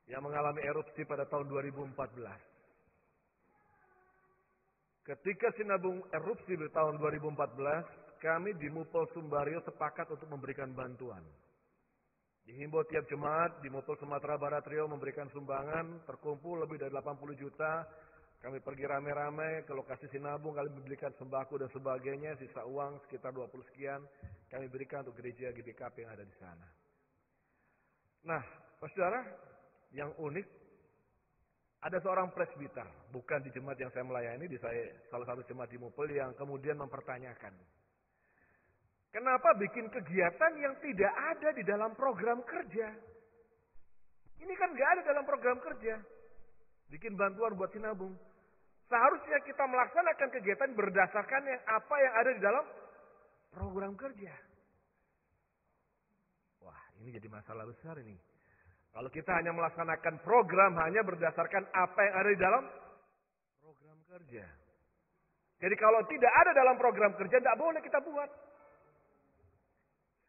yang mengalami erupsi pada tahun 2014. Ketika Sinabung erupsi di tahun 2014, kami di Mupol Sumbario sepakat untuk memberikan bantuan. Dihimbau tiap jemaat di Mupol Sumatera Barat Riau memberikan sumbangan, terkumpul lebih dari 80 juta. Kami pergi rame-rame ke lokasi Sinabung, kami memberikan sembako dan sebagainya, sisa uang sekitar 20 sekian, kami berikan untuk gereja GBKP yang ada di sana. Nah, saudara, yang unik, ada seorang presbiter, bukan di jemaat yang saya melayani, di salah satu jemaat di Mupol yang kemudian mempertanyakan, kenapa bikin kegiatan yang tidak ada di dalam program kerja? Ini kan nggak ada dalam program kerja. Bikin bantuan buat Sinabung. Seharusnya kita melaksanakan kegiatan berdasarkan apa yang ada di dalam program kerja. Wah, ini jadi masalah besar ini. Kalau kita hanya melaksanakan program hanya berdasarkan apa yang ada di dalam program kerja. Jadi kalau tidak ada dalam program kerja, tidak boleh kita buat.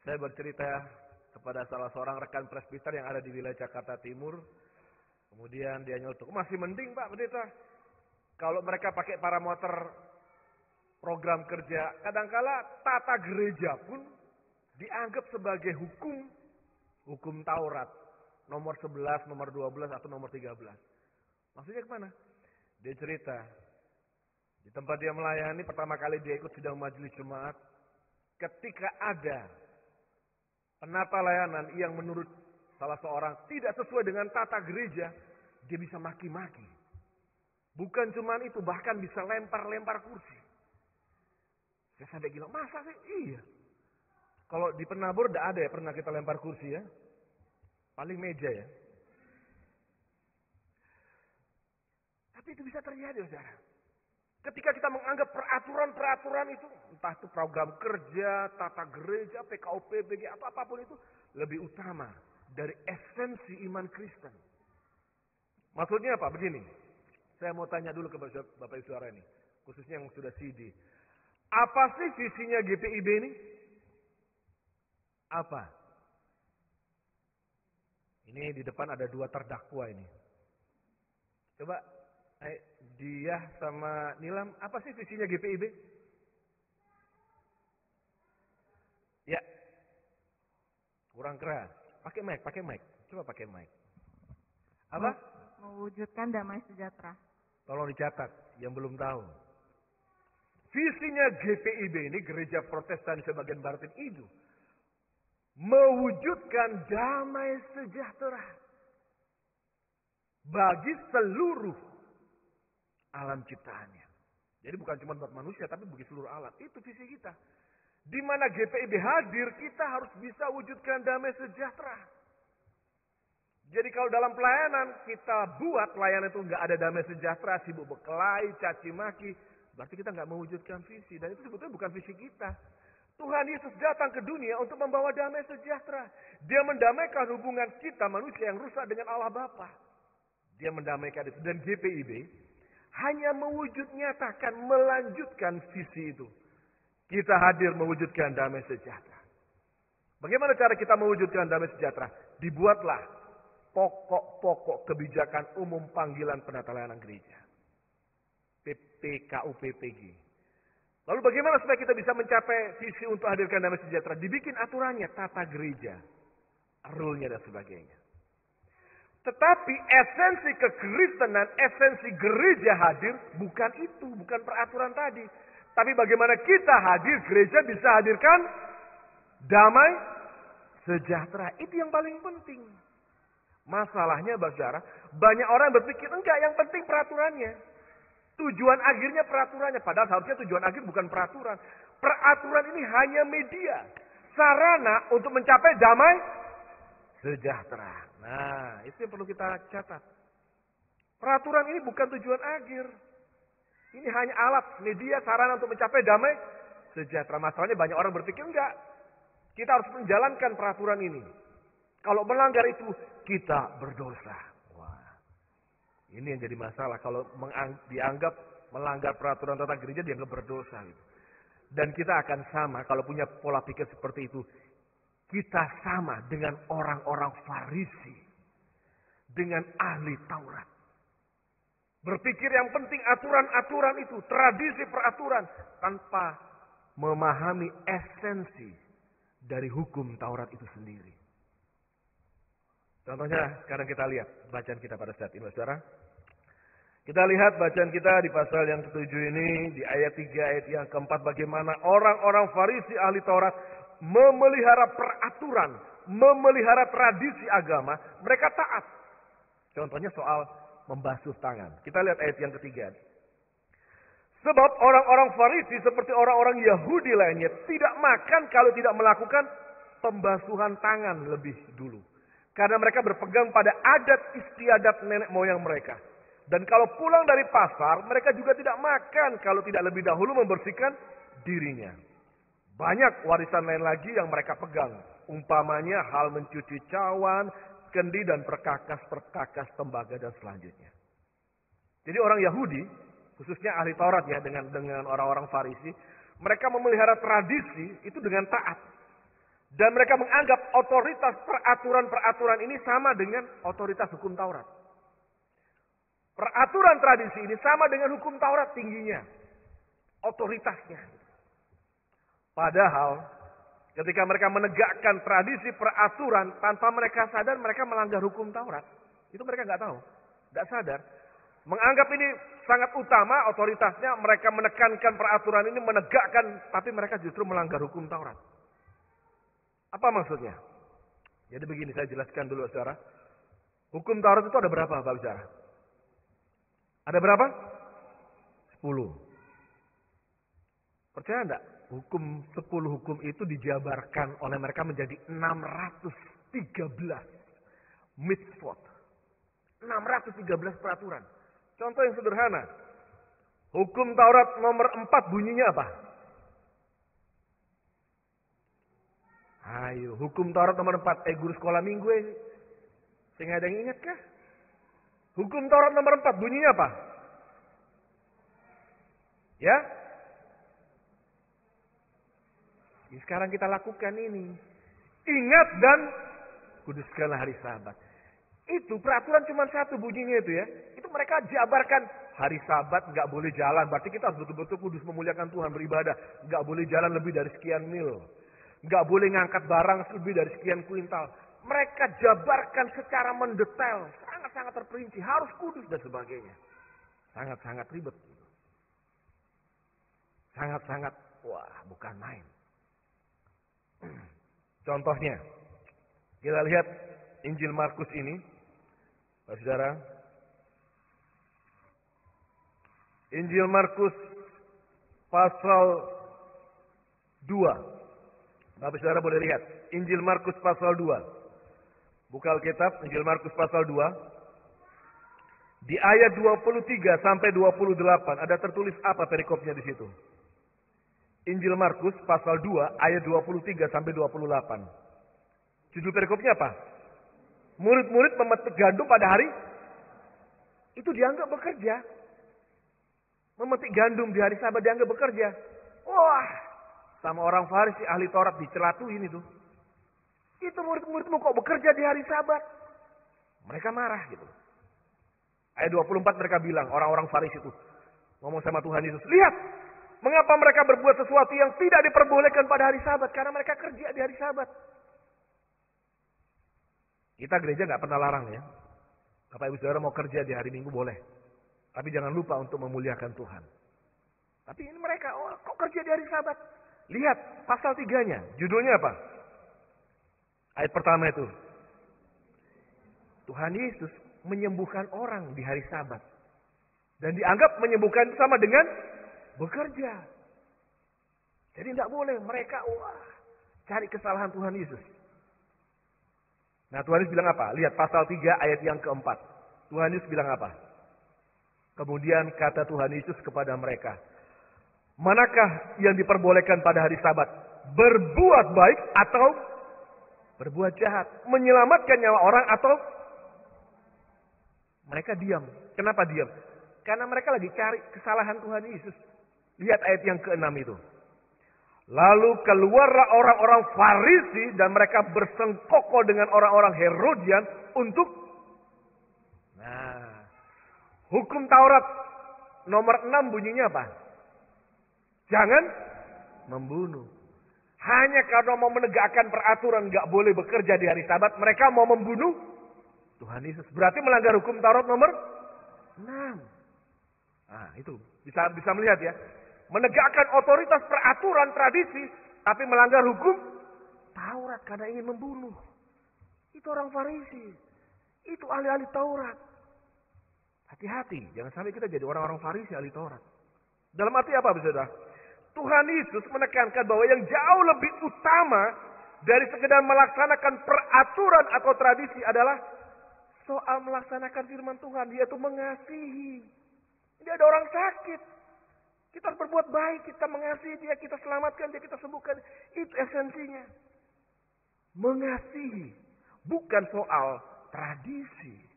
Saya bercerita kepada salah seorang rekan presbiter yang ada di wilayah Jakarta Timur. Kemudian dia nyeletuk, masih mending Pak Pendeta. Kalau mereka pakai parameter program kerja, kadangkala tata gereja pun dianggap sebagai hukum Taurat. Nomor 11, nomor 12, atau nomor 13. Maksudnya kemana? Dia cerita, di tempat dia melayani, pertama kali dia ikut sidang majelis jemaat. Ketika ada penata layanan yang menurut salah seorang tidak sesuai dengan tata gereja, dia bisa maki-maki. Bukan cuma itu, bahkan bisa lempar-lempar kursi. Saya sampai gila, masa sih? Iya. Kalau di penabur tidak ada ya pernah kita lempar kursi ya. Paling meja ya. Tapi itu bisa terjadi, saudara. Ketika kita menganggap peraturan-peraturan itu, entah itu program kerja, tata gereja, PKUPBG, atau apapun itu, lebih utama dari esensi iman Kristen. Maksudnya apa? Begini, saya mau tanya dulu ke Bapak Ibu Saudara ini, khususnya yang sudah CD. Apa sih visinya GPIB ini? Apa? Ini di depan ada dua terdakwa ini. Coba, dia sama Nilam, apa sih visinya GPIB? Ya, kurang keras. Pakai mic. Coba pakai mic. Apa? Mewujudkan damai sejahtera. Tolong dicatat, yang belum tahu. Visinya GPIB ini, Gereja Protestan Sebagian Barat itu, mewujudkan damai sejahtera bagi seluruh alam ciptaannya. Jadi bukan cuma buat manusia, tapi bagi seluruh alam. Itu visi kita. Di mana GPIB hadir, kita harus bisa wujudkan damai sejahtera. Jadi kalau dalam pelayanan kita buat pelayanan itu nggak ada damai sejahtera, sibuk berkelahi, caci maki, berarti kita nggak mewujudkan visi. Dan itu sebetulnya bukan visi kita. Tuhan Yesus datang ke dunia untuk membawa damai sejahtera. Dia mendamaikan hubungan kita manusia yang rusak dengan Allah Bapa. Dia mendamaikan itu. Dan GPIB hanya nyatakan, melanjutkan visi itu. Kita hadir mewujudkan damai sejahtera. Bagaimana cara kita mewujudkan damai sejahtera? Dibuatlah pokok-pokok kebijakan umum panggilan penata layanan gereja. PKUPPG. Lalu bagaimana supaya kita bisa mencapai visi untuk hadirkan damai sejahtera? Dibikin aturannya, tata gereja, rule-nya dan sebagainya. Tetapi esensi kekristenan, esensi gereja hadir bukan itu, bukan peraturan tadi. Tapi bagaimana kita hadir, gereja bisa hadirkan damai sejahtera. Itu yang paling penting. Masalahnya, saudara, banyak orang berpikir, enggak, yang penting peraturannya. Tujuan akhirnya peraturannya. Padahal seharusnya tujuan akhir bukan peraturan. Peraturan ini hanya media. Sarana untuk mencapai damai sejahtera. Nah, itu yang perlu kita catat. Peraturan ini bukan tujuan akhir. Ini hanya alat, media, sarana untuk mencapai damai sejahtera. Masalahnya banyak orang berpikir, enggak. Kita harus menjalankan peraturan ini. Kalau melanggar itu, kita berdosa. Ini yang jadi masalah. Kalau dianggap melanggar peraturan tata gereja, dianggap berdosa. Gitu. Dan kita akan sama kalau punya pola pikir seperti itu. Kita sama dengan orang-orang Farisi. dengan ahli Taurat. Berpikir yang penting aturan-aturan itu, tradisi peraturan, tanpa memahami esensi dari hukum Taurat itu sendiri. Contohnya sekarang kita lihat bacaan kita pada saat ini, saudara. Kita lihat bacaan kita di pasal yang ke-7 ini, di ayat 3, ayat yang ke-4, bagaimana orang-orang Farisi ahli Taurat memelihara peraturan, memelihara tradisi agama, mereka taat. Contohnya soal membasuh tangan. Kita lihat ayat yang ke-3. Sebab orang-orang Farisi seperti orang-orang Yahudi lainnya tidak makan kalau tidak melakukan pembasuhan tangan lebih dulu. Karena mereka berpegang pada adat istiadat nenek moyang mereka. Dan kalau pulang dari pasar, mereka juga tidak makan kalau tidak lebih dahulu membersihkan dirinya. Banyak warisan lain lagi yang mereka pegang. Umpamanya hal mencuci cawan, kendi dan perkakas tembaga dan selanjutnya. Jadi orang Yahudi, khususnya ahli Taurat ya, dengan orang-orang Farisi, mereka memelihara tradisi itu dengan taat. Dan mereka menganggap otoritas peraturan-peraturan ini sama dengan otoritas hukum Taurat. Peraturan tradisi ini sama dengan hukum Taurat tingginya. Otoritasnya. Padahal ketika mereka menegakkan tradisi peraturan tanpa mereka sadar mereka melanggar hukum Taurat. Itu mereka nggak tahu. Nggak sadar. Menganggap ini sangat utama otoritasnya. Mereka menekankan peraturan ini, menegakkan. Tapi mereka justru melanggar hukum Taurat. Apa maksudnya? Jadi begini saya jelaskan dulu saudara. Hukum Taurat itu ada berapa Bapak Saudara? Ada berapa? 10. Percaya enggak? 10 hukum itu dijabarkan oleh mereka menjadi 613 mitzvot. 613 peraturan. Contoh yang sederhana. Hukum Taurat nomor 4 bunyinya apa? Ayo, hukum Taurat nomor 4. Guru sekolah minggu ini. Saya nggak ada yang ingat kah? Hukum Taurat nomor 4 bunyinya apa? Ya? Sekarang kita lakukan ini. Ingat dan kuduskanlah hari Sabat. Itu peraturan cuma satu bunyinya itu ya. Itu mereka jabarkan hari Sabat nggak boleh jalan. Berarti kita harus betul-betul kudus memuliakan Tuhan beribadah. Nggak boleh jalan lebih dari sekian mil. Nggak boleh ngangkat barang lebih dari sekian kuintal. Mereka jabarkan secara mendetail. Sangat-sangat terperinci. Harus kudus dan sebagainya. Sangat-sangat ribet. Sangat-sangat, wah bukan main. Contohnya. Kita lihat Injil Markus ini. Bapak Saudara. Injil Markus pasal 2. Bapak Saudara boleh lihat. Injil Markus pasal 2. Buka Alkitab, Injil Markus pasal 2. Di ayat 23 sampai 28 ada tertulis apa perikopnya di situ? Injil Markus pasal 2 ayat 23 sampai 28. Judul perikopnya apa? Murid-murid memetik gandum pada hari itu dianggap bekerja. Memetik gandum di hari Sabat dianggap bekerja. Wah, sama orang Farisi ahli Taurat dicelatuin itu. Itu murid-muridmu kok bekerja di hari Sabat? Mereka marah gitu. Ayat 24 mereka bilang, orang-orang Farisi itu ngomong sama Tuhan Yesus, lihat, mengapa mereka berbuat sesuatu yang tidak diperbolehkan pada hari Sabat? Karena mereka kerja di hari Sabat. Kita gereja nggak pernah larang ya. Bapak Ibu Saudara mau kerja di hari Minggu boleh. Tapi jangan lupa untuk memuliakan Tuhan. Tapi ini mereka, oh, kok kerja di hari Sabat? Lihat pasal 3-nya, judulnya apa? Ayat pertama itu. Tuhan Yesus menyembuhkan orang di hari Sabat. Dan dianggap menyembuhkan itu sama dengan bekerja. Jadi tidak boleh mereka cari kesalahan Tuhan Yesus. Nah Tuhan Yesus bilang apa? Lihat pasal 3 ayat yang keempat. Tuhan Yesus bilang apa? Kemudian kata Tuhan Yesus kepada mereka. Manakah yang diperbolehkan pada hari Sabat? Berbuat baik atau berbuat jahat? Menyelamatkan nyawa orang atau mereka diam. Kenapa diam? Karena mereka lagi cari kesalahan Tuhan Yesus. Lihat ayat yang ke-6 itu. Lalu keluarlah orang-orang Farisi dan mereka bersengkokol dengan orang-orang Herodian untuk Hukum Taurat nomor 6 bunyinya apa? Jangan membunuh. Hanya karena mau menegakkan peraturan nggak boleh bekerja di hari Sabat, mereka mau membunuh Tuhan Yesus. Berarti melanggar hukum Taurat nomor 6. Nah, itu bisa melihat ya. Menegakkan otoritas peraturan tradisi, tapi melanggar hukum Taurat karena ingin membunuh. Itu orang Farisi. Itu ahli-ahli Taurat. Hati-hati, jangan sampai kita jadi orang-orang Farisi ahli Taurat. Dalam arti apa, saudara? Tuhan Yesus menekankan bahwa yang jauh lebih utama dari sekedar melaksanakan peraturan atau tradisi adalah soal melaksanakan firman Tuhan, yaitu mengasihi. Tidak ada orang sakit. Kita harus berbuat baik, kita mengasihi dia, kita selamatkan dia, kita sembuhkan. Itu esensinya. Mengasihi, bukan soal tradisi.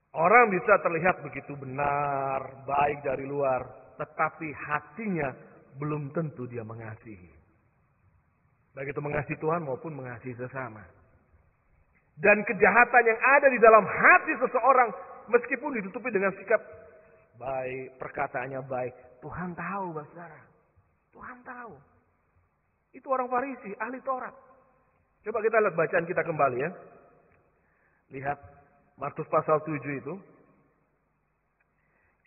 Orang bisa terlihat begitu benar, baik dari luar, tetapi hatinya belum tentu dia mengasihi. Baik itu mengasihi Tuhan maupun mengasihi sesama. Dan kejahatan yang ada di dalam hati seseorang, meskipun ditutupi dengan sikap baik, perkataannya baik, Tuhan tahu, saudara. Tuhan tahu. Itu orang Farisi, ahli Taurat. Coba kita lihat bacaan kita kembali ya. Lihat Markus pasal 7 itu.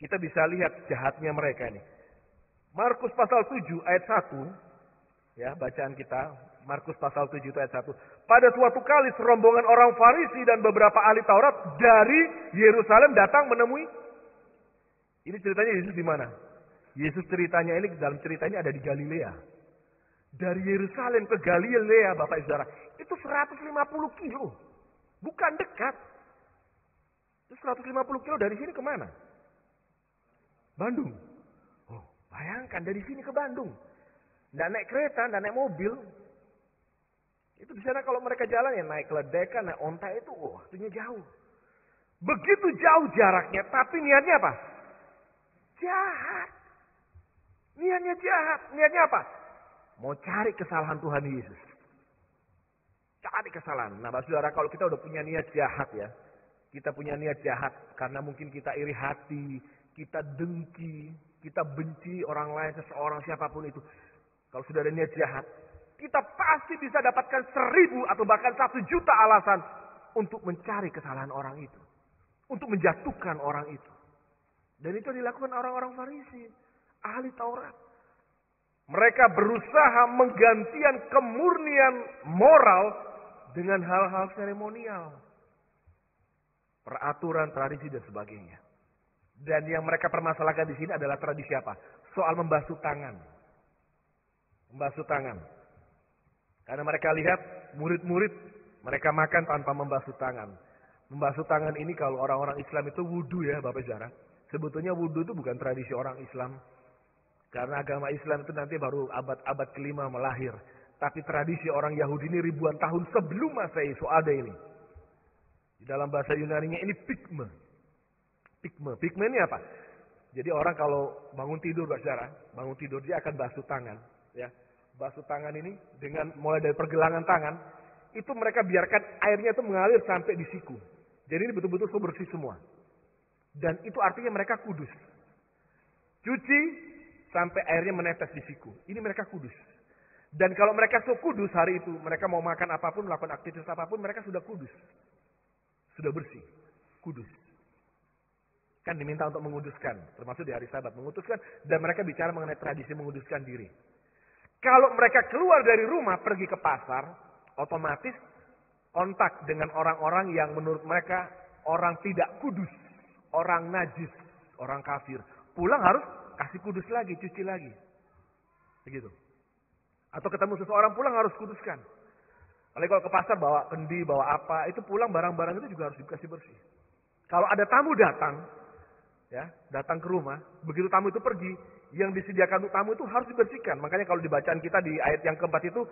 Kita bisa lihat jahatnya mereka ini. Markus pasal 7 ayat 1. Ya, bacaan kita. Markus pasal 7 itu ayat 1. Pada suatu kali serombongan orang Farisi dan beberapa ahli Taurat dari Yerusalem datang menemui. Ini ceritanya Yesus di mana? Yesus ceritanya ini, dalam ceritanya ada di Galilea. Dari Yerusalem ke Galilea, Bapak Ibu Saudara. Itu 150 kilo. Bukan dekat. Itu 150 kilo dari sini kemana? Bandung. Oh, bayangkan dari sini ke Bandung. Nggak naik kereta, nggak naik mobil. Itu di sana kalau mereka jalan ya naik keledekan, naik onta itu, waktunya jauh. Begitu jauh jaraknya, tapi niatnya apa? Jahat. Niatnya jahat. Niatnya apa? Mau cari kesalahan Tuhan Yesus. Cari kesalahan. Nah, saudara, kalau kita udah punya niat jahat ya. Kita punya niat jahat karena mungkin kita iri hati, kita dengki, kita benci orang lain, seseorang, siapapun itu. Kalau sudah ada niat jahat, kita pasti bisa dapatkan 1000 atau bahkan 1.000.000 alasan untuk mencari kesalahan orang itu. Untuk menjatuhkan orang itu. Dan itu dilakukan orang-orang Farisi, ahli Taurat. Mereka berusaha menggantikan kemurnian moral dengan hal-hal seremonial. Peraturan, tradisi, dan sebagainya. Dan yang mereka permasalahkan di sini adalah tradisi apa? Soal membasuh tangan. Membasuh tangan. Karena mereka lihat murid-murid mereka makan tanpa membasuh tangan. Membasuh tangan ini kalau orang-orang Islam itu wudu ya Bapak Saudara. Sebetulnya wudu itu bukan tradisi orang Islam. Karena agama Islam itu nanti baru abad ke-5 melahir. Tapi tradisi orang Yahudi ini ribuan tahun sebelum Masehi itu ada ini. Di dalam bahasa Yunani-nya ini pikme. Pikme ini apa? Jadi orang kalau bangun tidur, saudara, bangun tidur dia akan basuh tangan. Ya, basuh tangan ini dengan mulai dari pergelangan tangan, itu mereka biarkan airnya itu mengalir sampai di siku. Jadi ini betul-betul bersih semua. Dan itu artinya mereka kudus. Cuci sampai airnya menetes di siku. Ini mereka kudus. Dan kalau mereka kudus hari itu, mereka mau makan apapun, melakukan aktivitas apapun, mereka sudah kudus. Sudah bersih, kudus. Kan diminta untuk menguduskan, termasuk di hari Sabat, menguduskan. Dan mereka bicara mengenai tradisi menguduskan diri. Kalau mereka keluar dari rumah, pergi ke pasar, otomatis kontak dengan orang-orang yang menurut mereka orang tidak kudus. Orang najis, orang kafir. Pulang harus kasih kudus lagi, cuci lagi. Begitu. Atau ketemu seseorang pulang harus kuduskan. Kalau ke pasar bawa kendi, bawa apa, itu pulang barang-barang itu juga harus dikasih bersih. Kalau ada tamu datang, ya, datang ke rumah, begitu tamu itu pergi, yang disediakan untuk tamu itu harus dibersihkan. Makanya kalau dibacaan kita di ayat yang keempat itu,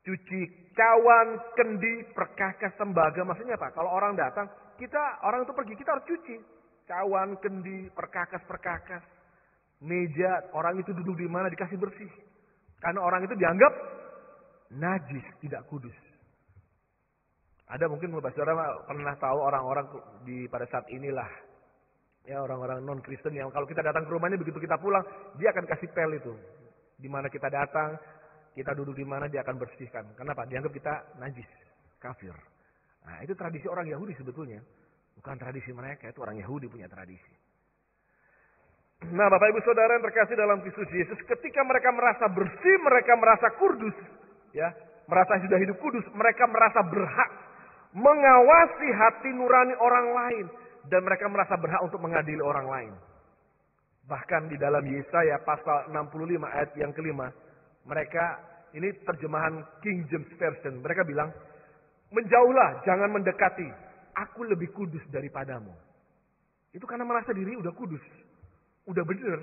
cuci cawan, kendi, perkakas, tembaga. Maksudnya apa? Kalau orang datang, orang itu pergi, kita harus cuci. Cawan, kendi, perkakas, meja, orang itu duduk di mana dikasih bersih. Karena orang itu dianggap najis, tidak kudus. Ada mungkin saudara pernah tahu orang-orang di pada saat inilah, ya orang-orang non Kristen yang kalau kita datang ke rumahnya begitu kita pulang dia akan kasih pel itu. Di mana kita datang, kita duduk di mana dia akan bersihkan. Kenapa? Dianggap kita najis, kafir. Nah itu tradisi orang Yahudi sebetulnya, bukan tradisi mereka, itu orang Yahudi punya tradisi. Nah Bapak Ibu Saudara yang terkasih dalam Kristus Yesus, ketika mereka merasa bersih, mereka merasa kudus, ya, merasa sudah hidup kudus, mereka merasa berhak mengawasi hati nurani orang lain dan mereka merasa berhak untuk mengadili orang lain. Bahkan di dalam Yesaya pasal 65 ayat yang kelima, mereka ini terjemahan King James Version, mereka bilang, menjauhlah, jangan mendekati, aku lebih kudus daripadamu. Itu karena merasa diri udah kudus. Udah bener,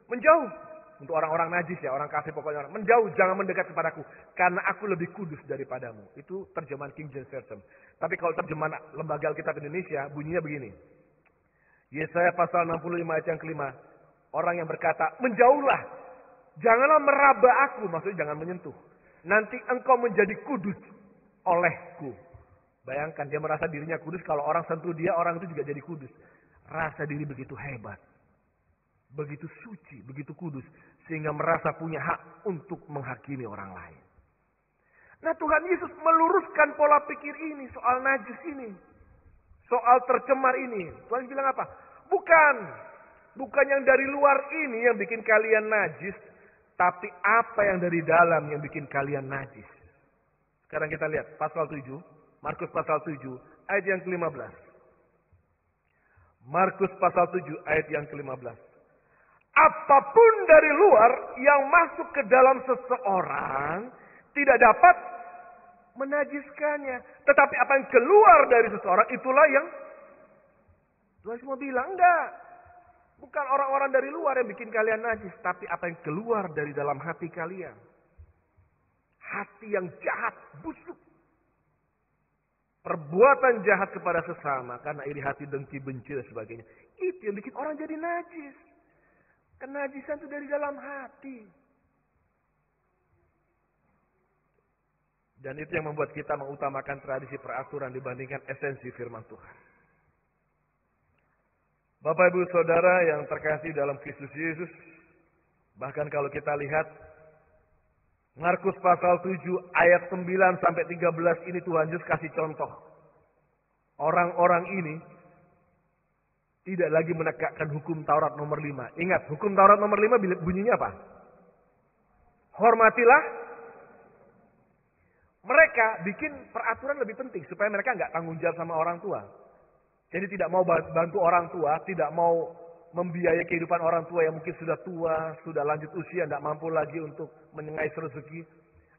menjauh. Untuk orang-orang najis ya, orang kafir pokoknya orang. Menjauh, jangan mendekat kepadaku. Karena aku lebih kudus daripadamu. Itu terjemahan King James Version. Tapi kalau terjemahan Lembaga Alkitab Indonesia, bunyinya begini. Yesaya pasal 65 ayat yang kelima. Orang yang berkata, menjauhlah. Janganlah meraba aku. Maksudnya jangan menyentuh. Nanti engkau menjadi kudus olehku. Bayangkan, dia merasa dirinya kudus. Kalau orang sentuh dia, orang itu juga jadi kudus. Rasa diri begitu hebat. Begitu suci, begitu kudus. Sehingga merasa punya hak untuk menghakimi orang lain. Nah Tuhan Yesus meluruskan pola pikir ini. Soal najis ini. Soal tercemar ini. Tuhan bilang apa? Bukan yang dari luar ini yang bikin kalian najis. Tapi apa yang dari dalam yang bikin kalian najis. Sekarang kita lihat pasal 7. Markus pasal 7 ayat yang ke-15. Markus pasal 7 ayat yang ke-15. Apapun dari luar yang masuk ke dalam seseorang tidak dapat menajiskannya. Tetapi apa yang keluar dari seseorang itulah yang Tuhan semua bilang enggak. Bukan orang-orang dari luar yang bikin kalian najis. Tapi apa yang keluar dari dalam hati kalian. Hati yang jahat, busuk. Perbuatan jahat kepada sesama. Karena iri hati, dengki, benci dan sebagainya. Itu yang bikin orang jadi najis. Kenajisan itu dari dalam hati. Dan itu yang membuat kita mengutamakan tradisi peraturan dibandingkan esensi firman Tuhan. Bapak Ibu Saudara yang terkasih dalam Kristus Yesus. Bahkan kalau kita lihat Markus pasal 7 ayat 9 sampai 13 ini Tuhan Yesus kasih contoh. Orang-orang ini tidak lagi menegakkan hukum Taurat nomor 5. Ingat, hukum Taurat nomor 5 bunyinya apa? Hormatilah. Mereka bikin peraturan lebih penting. Supaya mereka nggak tanggung jawab sama orang tua. Jadi tidak mau bantu orang tua. Tidak mau membiayai kehidupan orang tua yang mungkin sudah tua. Sudah lanjut usia. Tidak mampu lagi untuk mengais rezeki.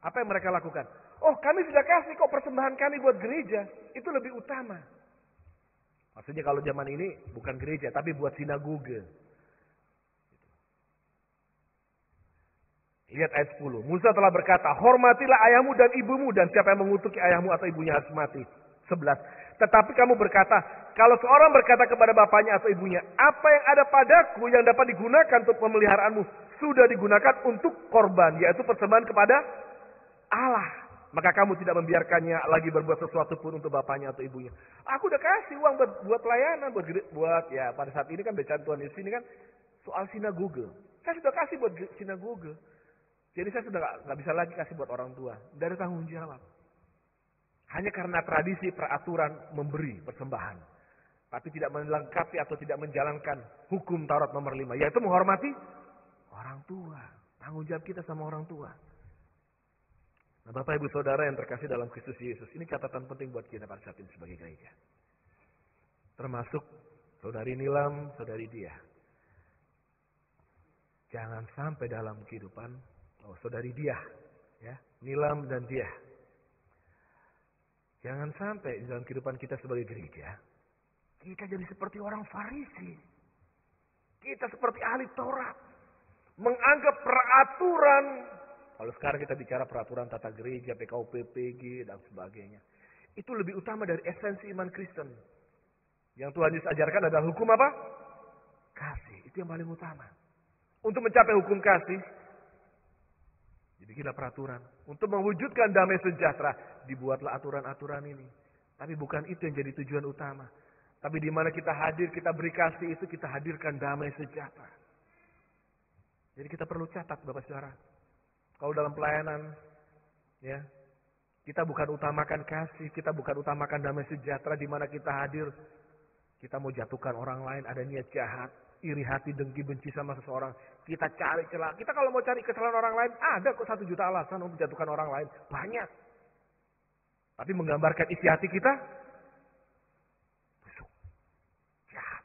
Apa yang mereka lakukan? Oh kami sudah kasih kok persembahan kami buat gereja. Itu lebih utama. Maksudnya kalau zaman ini bukan gereja, tapi buat sinagoge. Lihat ayat 10. Musa telah berkata, hormatilah ayahmu dan ibumu, dan siapa yang mengutuki ayahmu atau ibunya harus mati. 11. Tetapi kamu berkata, kalau seorang berkata kepada bapaknya atau ibunya, apa yang ada padaku yang dapat digunakan untuk pemeliharaanmu, sudah digunakan untuk korban, yaitu persembahan kepada Allah. Maka kamu tidak membiarkannya lagi berbuat sesuatu pun untuk bapaknya atau ibunya. Aku udah kasih uang buat pelayanan, buat ya pada saat ini kan bacaan Tuhan di sini kan soal sinagoge. Saya sudah kasih buat sinagoge. Jadi saya sudah nggak bisa lagi kasih buat orang tua. Dari tanggung jawab. Hanya karena tradisi peraturan memberi persembahan. Tapi tidak melengkapi atau tidak menjalankan hukum Taurat nomor 5. Yaitu menghormati orang tua. Tanggung jawab kita sama orang tua. Nah, Bapak Ibu Saudara yang terkasih dalam Kristus Yesus. Ini catatan penting buat kita pada saat ini sebagai gereja. Termasuk Saudari Nilam, Saudari Dia. Jangan sampai dalam kehidupan, Saudari Dia. Ya, Nilam dan Dia. Jangan sampai dalam kehidupan kita sebagai gereja. Kita jadi seperti orang Farisi. Kita seperti ahli Taurat. Menganggap peraturan. Kalau sekarang kita bicara peraturan tata gereja, PKUP, PG, dan sebagainya. Itu lebih utama dari esensi iman Kristen. Yang Tuhan Yesus ajarkan adalah hukum apa? Kasih. Itu yang paling utama. Untuk mencapai hukum kasih, dibikinlah peraturan. Untuk mewujudkan damai sejahtera, dibuatlah aturan-aturan ini. Tapi bukan itu yang jadi tujuan utama. Tapi di mana kita hadir, kita beri kasih itu, kita hadirkan damai sejahtera. Jadi kita perlu catat Bapak Saudara. Kalau dalam pelayanan, ya, kita bukan utamakan kasih, kita bukan utamakan damai sejahtera di mana kita hadir. Kita mau jatuhkan orang lain, ada niat jahat, iri hati, dengki, benci sama seseorang. Kita cari celah. Kita kalau mau cari kesalahan orang lain, ada kok 1 juta alasan untuk menjatuhkan orang lain. Banyak. Tapi menggambarkan isi hati kita, busuk, jahat.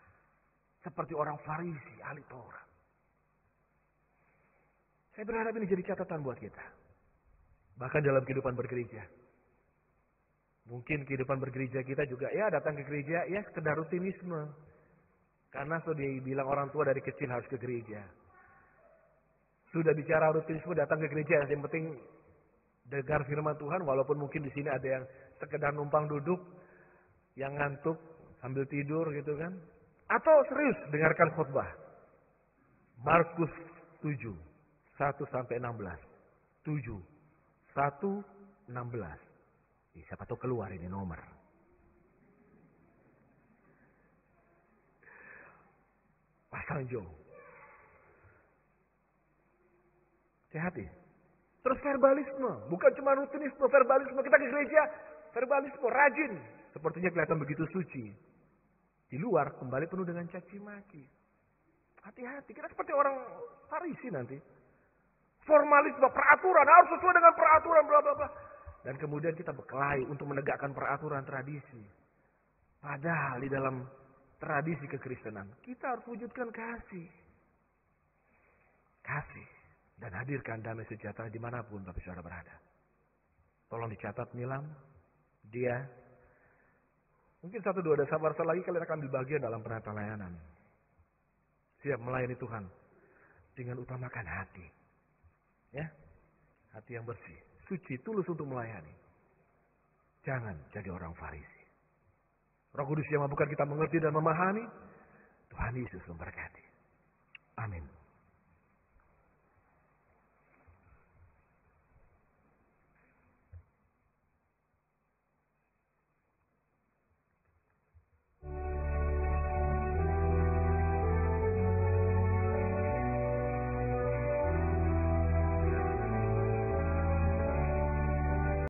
Seperti orang Farisi, ahli Taurat. Saya berharap ini jadi catatan buat kita. Bahkan dalam kehidupan bergereja. Mungkin kehidupan bergereja kita juga, ya datang ke gereja, ya sekedar rutinisme. Karena sudah dibilang orang tua dari kecil harus ke gereja. Sudah bicara rutinisme datang ke gereja, yang penting dengar firman Tuhan, walaupun mungkin di sini ada yang sekedar numpang duduk, yang ngantuk, sambil tidur gitu kan. Atau serius dengarkan khotbah. Markus 7, 1-16. 7, 1, 16. Siapa tahu keluar ini nomor. Pasang jauh. Hati-hati. Terus verbalisme. Bukan cuma rutinisme, verbalisme. Kita ke gereja, verbalisme, rajin. Sepertinya kelihatan begitu suci. Di luar kembali penuh dengan caci maki. Hati-hati. Kita seperti orang Farisi nanti. Formalisme, peraturan. Harus sesuai dengan peraturan, bla bla bla. Dan kemudian kita berkelahi untuk menegakkan peraturan tradisi. Padahal di dalam tradisi kekristenan, kita harus wujudkan kasih. Kasih. Dan hadirkan damai sejahtera dimanapun Bapak Saudara berada. Tolong dicatat Nilam. Dia. Mungkin 1, 2 ada sabar lagi kalian akan ambil bagian dalam pelayanan. Siap melayani Tuhan. Dengan utamakan hati. Ya. Hati yang bersih. Suci, tulus untuk melayani. Jangan jadi orang Farisi. Roh Kudus yang mampukan kita mengerti dan memahami. Tuhan Yesus memberkati.